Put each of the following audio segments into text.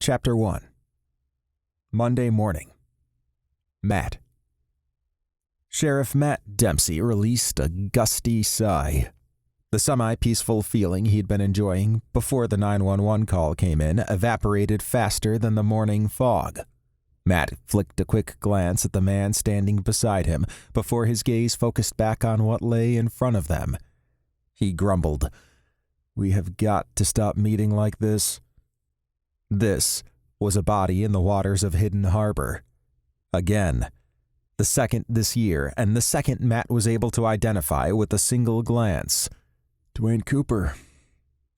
Chapter 1. Monday morning. Matt. Sheriff Matt Dempsey released a gusty sigh. The semi-peaceful feeling he'd been enjoying before the 911 call came in evaporated faster than the morning fog. Matt flicked a quick glance at the man standing beside him before his gaze focused back on what lay in front of them. He grumbled, "We have got to stop meeting like this." This was a body in the waters of Hidden Harbor. Again. The second this year, and the second Matt was able to identify with a single glance. "Dwayne Cooper,"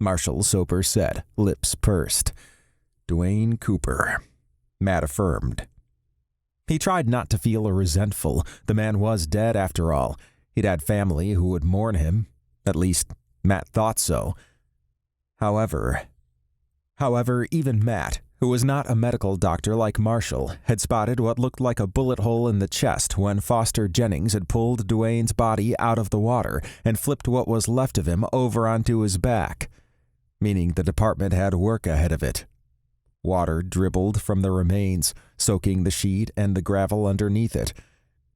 Marshall Soper said, lips pursed. "Dwayne Cooper," Matt affirmed. He tried not to feel resentful. The man was dead after all. He'd had family who would mourn him. At least, Matt thought so. However, even Matt, who was not a medical doctor like Marshall, had spotted what looked like a bullet hole in the chest when Foster Jennings had pulled Dwayne's body out of the water and flipped what was left of him over onto his back, meaning the department had work ahead of it. Water dribbled from the remains, soaking the sheet and the gravel underneath it.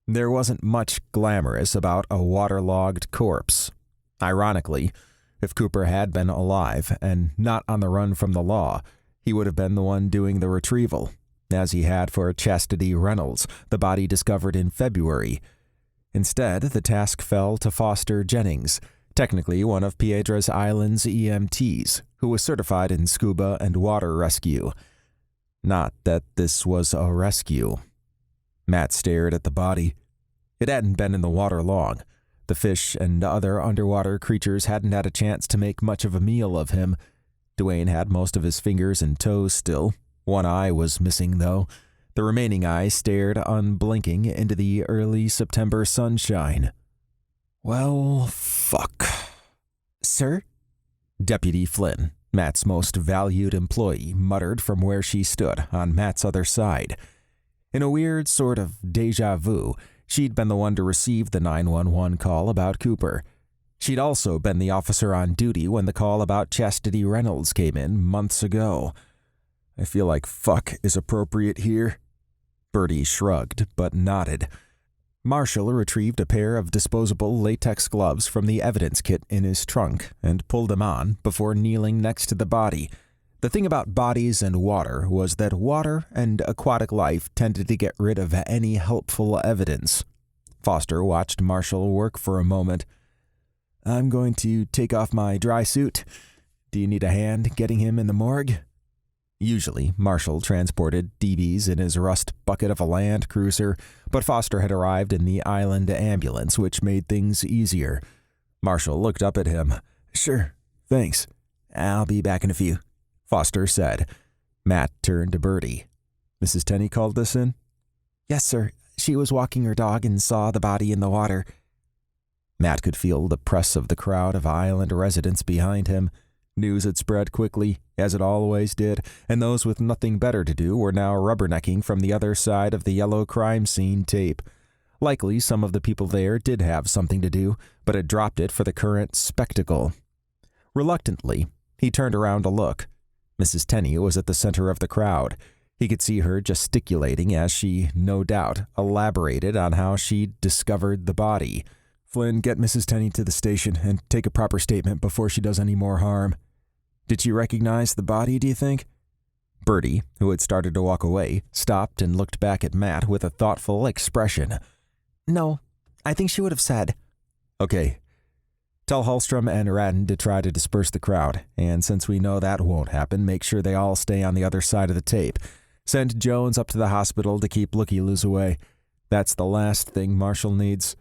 There wasn't much glamorous about a waterlogged corpse. Ironically, if Cooper had been alive and not on the run from the law, he would have been the one doing the retrieval, as he had for Chastity Reynolds, the body discovered in February. Instead, the task fell to Foster Jennings, technically one of Piedra's Island's EMTs, who was certified in scuba and water rescue. Not that this was a rescue. Matt stared at the body. It hadn't been in the water long. The fish and other underwater creatures hadn't had a chance to make much of a meal of him. Dwayne had most of his fingers and toes still. One eye was missing, though. The remaining eye stared unblinking into the early September sunshine. "Well, fuck." "Sir?" Deputy Flynn, Matt's most valued employee, muttered from where she stood on Matt's other side. In a weird sort of déjà vu, she'd been the one to receive the 911 call about Cooper. She'd also been the officer on duty when the call about Chastity Reynolds came in months ago. "I feel like fuck is appropriate here." Bertie shrugged, but nodded. Marshall retrieved a pair of disposable latex gloves from the evidence kit in his trunk and pulled them on before kneeling next to the body. The thing about bodies and water was that water and aquatic life tended to get rid of any helpful evidence. Foster watched Marshall work for a moment. "I'm going to take off my dry suit. Do you need a hand getting him in the morgue?" Usually, Marshall transported DBs in his rust bucket of a Land Cruiser, but Foster had arrived in the island ambulance, which made things easier. Marshall looked up at him. "Sure, thanks. I'll be back in a few," Foster said. Matt turned to Bertie. "Mrs. Tenney called this in?" "Yes, sir. She was walking her dog and saw the body in the water." Matt could feel the press of the crowd of island residents behind him. News had spread quickly, as it always did, and those with nothing better to do were now rubbernecking from the other side of the yellow crime scene tape. Likely some of the people there did have something to do, but had dropped it for the current spectacle. Reluctantly, he turned around to look. Mrs. Tenney was at the center of the crowd. He could see her gesticulating as she, no doubt, elaborated on how she'd discovered the body. "Flynn, get Mrs. Tenney to the station and take a proper statement before she does any more harm." "Did she recognize the body, do you think?" Bertie, who had started to walk away, stopped and looked back at Matt with a thoughtful expression. "No, I think she would have said." "Okay. Tell Hallstrom and Radden to try to disperse the crowd, and since we know that won't happen, make sure they all stay on the other side of the tape. Send Jones up to the hospital to keep looky-loos away. That's the last thing Marshall needs."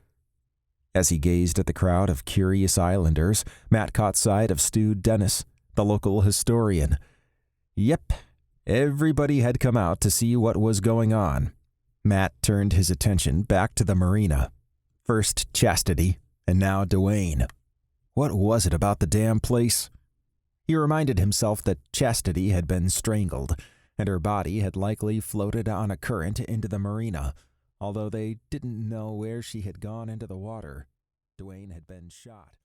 As he gazed at the crowd of curious islanders, Matt caught sight of Stu Dennis, the local historian. Yep, everybody had come out to see what was going on. Matt turned his attention back to the marina. First Chastity, and now Dwayne. What was it about the damn place? He reminded himself that Chastity had been strangled, and her body had likely floated on a current into the marina. Although they didn't know where she had gone into the water, Dwayne had been shot.